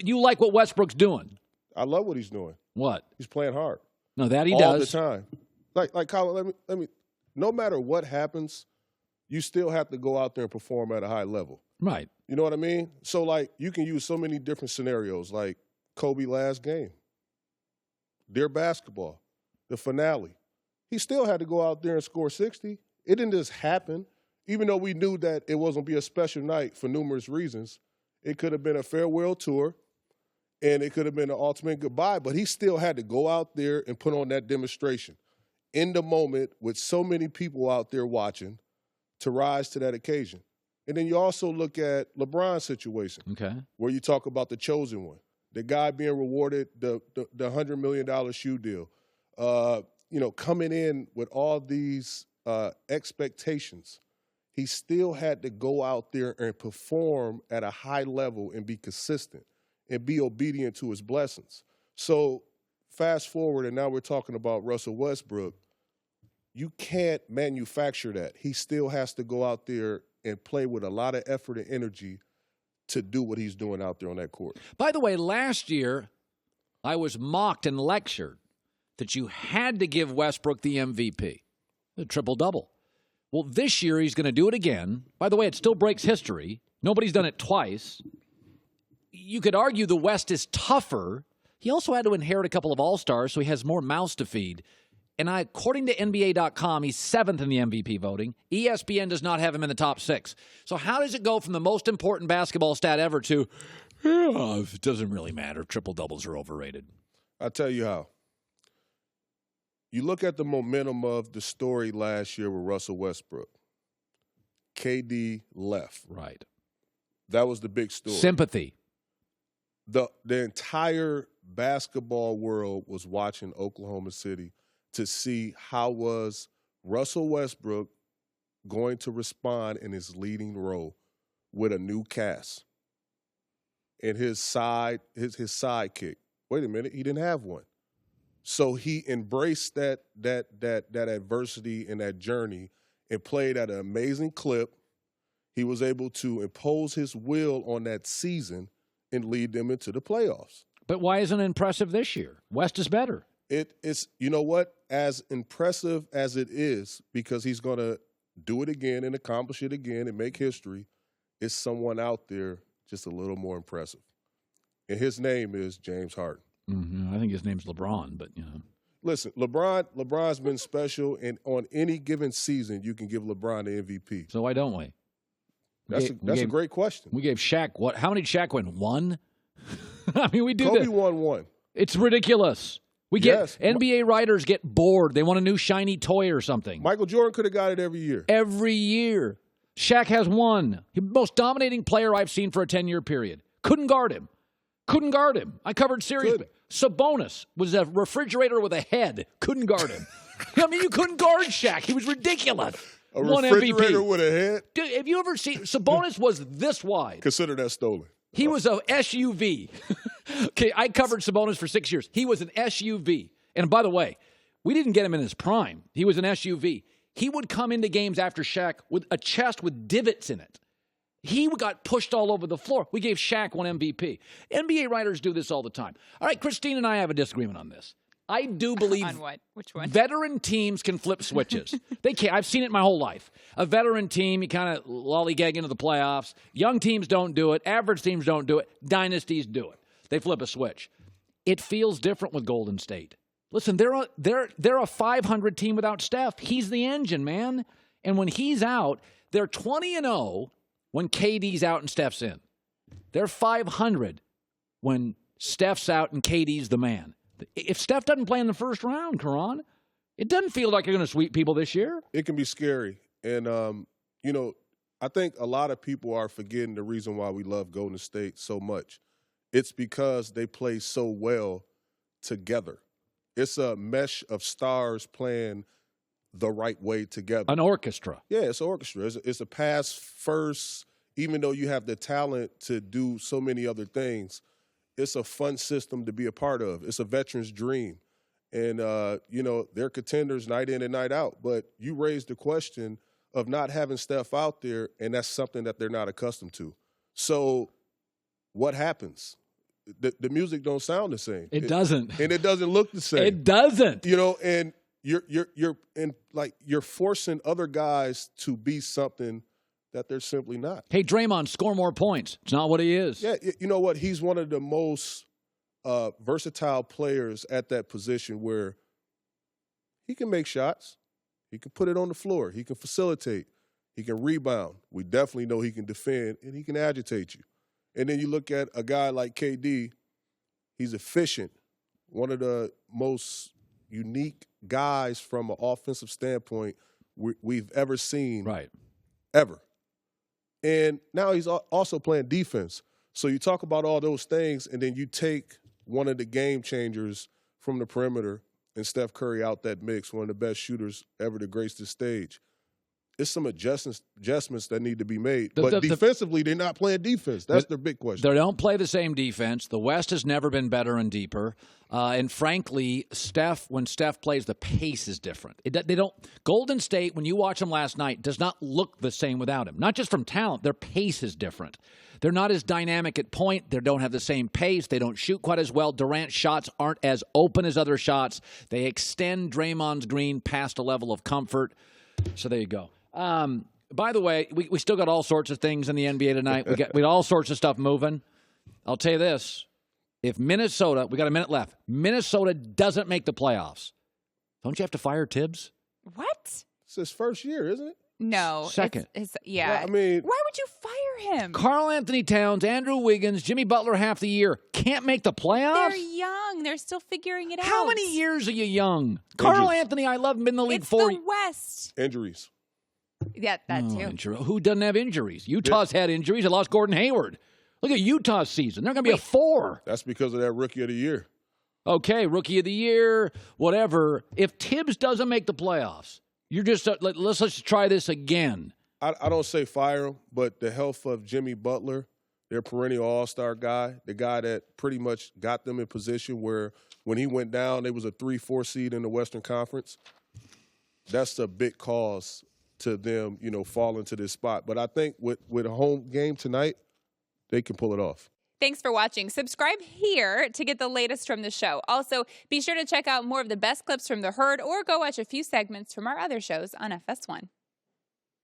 You like what Westbrook's doing? I love what he's doing. What? He's playing hard. No, that he all does. All the time. Like Colin, let me. No matter what happens, you still have to go out there and perform at a high level. Right. You know what I mean? So, like, you can use so many different scenarios, like Kobe last game, their basketball, the finale. He still had to go out there and score 60. It didn't just happen. Even though we knew that it wasn't going to be a special night for numerous reasons, it could have been a farewell tour, and it could have been an ultimate goodbye, but he still had to go out there and put on that demonstration in the moment with so many people out there watching to rise to that occasion. And then you also look at LeBron's situation, where you talk about the chosen one, the guy being rewarded the $100 million shoe deal, coming in with all these expectations. He still had to go out there and perform at a high level and be consistent and be obedient to his blessings. So fast forward, and now we're talking about Russell Westbrook. You can't manufacture that. He still has to go out there and play with a lot of effort and energy to do what he's doing out there on that court. By the way, last year, I was mocked and lectured that you had to give Westbrook the MVP, the triple-double. Well, this year he's going to do it again. By the way, it still breaks history. Nobody's done it twice. You could argue the West is tougher. He also had to inherit a couple of All-Stars, so he has more mouths to feed. And according to NBA.com, he's 7th in the MVP voting. ESPN does not have him in the top 6. So how does it go from the most important basketball stat ever to, it doesn't really matter, triple-doubles are overrated? I'll tell you how. You look at the momentum of the story last year with Russell Westbrook. KD left. Right. That was the big story. Sympathy. The entire basketball world was watching Oklahoma City to see how was Russell Westbrook going to respond in his leading role with a new cast and his sidekick. Wait a minute, he didn't have one. So he embraced that adversity and that journey and played at an amazing clip. He was able to impose his will on that season and lead them into the playoffs. But why isn't it impressive this year? West is better. It's you know what? As impressive as it is, because he's going to do it again and accomplish it again and make history, it's someone out there just a little more impressive. And his name is James Harden. Mm-hmm. I think his name's LeBron, but, Listen, LeBron's been special, and on any given season, you can give LeBron the MVP. So why don't we? That's a great question. We gave Shaq what? How many did Shaq win? 1? I mean, we do Kobe that. won 1. It's ridiculous. NBA writers get bored. They want a new shiny toy or something. Michael Jordan could have got it every year. Every year. Shaq has 1. The most dominating player I've seen for a 10-year period. Couldn't guard him. I covered series. Sabonis was a refrigerator with a head. Couldn't guard him. I mean, you couldn't guard Shaq. He was ridiculous. A refrigerator with a head? Dude, have you ever seen Sabonis was this wide. Consider that stolen. He was a SUV. Okay, I covered Sabonis for 6 years. He was an SUV. And by the way, we didn't get him in his prime. He was an SUV. He would come into games after Shaq with a chest with divots in it. He got pushed all over the floor. We gave Shaq 1 MVP. NBA writers do this all the time. All right, Kristine and I have a disagreement on this. I do believe on what? Which one? Veteran teams can flip switches. They can. I've seen it my whole life. A veteran team, you kind of lollygag into the playoffs. Young teams don't do it. Average teams don't do it. Dynasties do it. They flip a switch. It feels different with Golden State. Listen, they're a 500 team without Steph. He's the engine, man. And when he's out, they're 20-0 when KD's out and Steph's in. They're 500 when Steph's out and KD's the man. If Steph doesn't play in the first round, Caron, it doesn't feel like you're going to sweep people this year. It can be scary. And, I think a lot of people are forgetting the reason why we love Golden State so much. It's because they play so well together. It's a mesh of stars playing the right way together. An orchestra. Yeah, it's an orchestra. It's a pass first, even though you have the talent to do so many other things. It's a fun system to be a part of. It's a veteran's dream. And, they're contenders night in and night out. But you raised the question of not having Steph out there, and that's something that they're not accustomed to. So what happens? the music don't sound the same. It doesn't. And it doesn't look the same. It doesn't. And you're forcing other guys to be something that they're simply not. Hey, Draymond, score more points. It's not what he is. Yeah, you know what? He's one of the most versatile players at that position where he can make shots. He can put it on the floor. He can facilitate. He can rebound. We definitely know he can defend, and he can agitate you. And then you look at a guy like KD, he's efficient, one of the most unique guys from an offensive standpoint we've ever seen. Right. Ever. And now he's also playing defense. So you talk about all those things, and then you take one of the game changers from the perimeter and Steph Curry out that mix, one of the best shooters ever to grace the stage. It's some adjustments that need to be made. But defensively, they're not playing defense. That's their big question. They don't play the same defense. The West has never been better and deeper. And frankly, when Steph plays, the pace is different. They don't. Golden State, when you watch them last night, does not look the same without him. Not just from talent, their pace is different. They're not as dynamic at point. They don't have the same pace. They don't shoot quite as well. Durant's shots aren't as open as other shots. They extend Draymond's green past a level of comfort. So there you go. By the way, we still got all sorts of things in the NBA tonight. We got all sorts of stuff moving. I'll tell you this. If Minnesota, we got a minute left, Minnesota doesn't make the playoffs, don't you have to fire Tibbs? What? It's his first year, isn't it? No. Second. Yeah. Well, I mean, why would you fire him? Karl Anthony Towns, Andrew Wiggins, Jimmy Butler half the year. Can't make the playoffs? They're young. They're still figuring it out. How many years are you young? Karl Anthony, I love him in the league it's for the West. Injuries. Yeah, that too. Who doesn't have injuries? Utah's had injuries. They lost Gordon Hayward. Look at Utah's season. They're going to be a 4. That's because of that Rookie of the Year. Okay, Rookie of the Year, whatever. If Tibbs doesn't make the playoffs, you're just let's just try this again. I don't say fire him, but the health of Jimmy Butler, their perennial all-star guy, the guy that pretty much got them in position where when he went down, they was a 3-4 seed in the Western Conference. That's a big cause to them, falling to this spot. But I think with a home game tonight, they can pull it off. Thanks for watching. Subscribe here to get the latest from the show. Also, be sure to check out more of the best clips from The Herd or go watch a few segments from our other shows on FS1.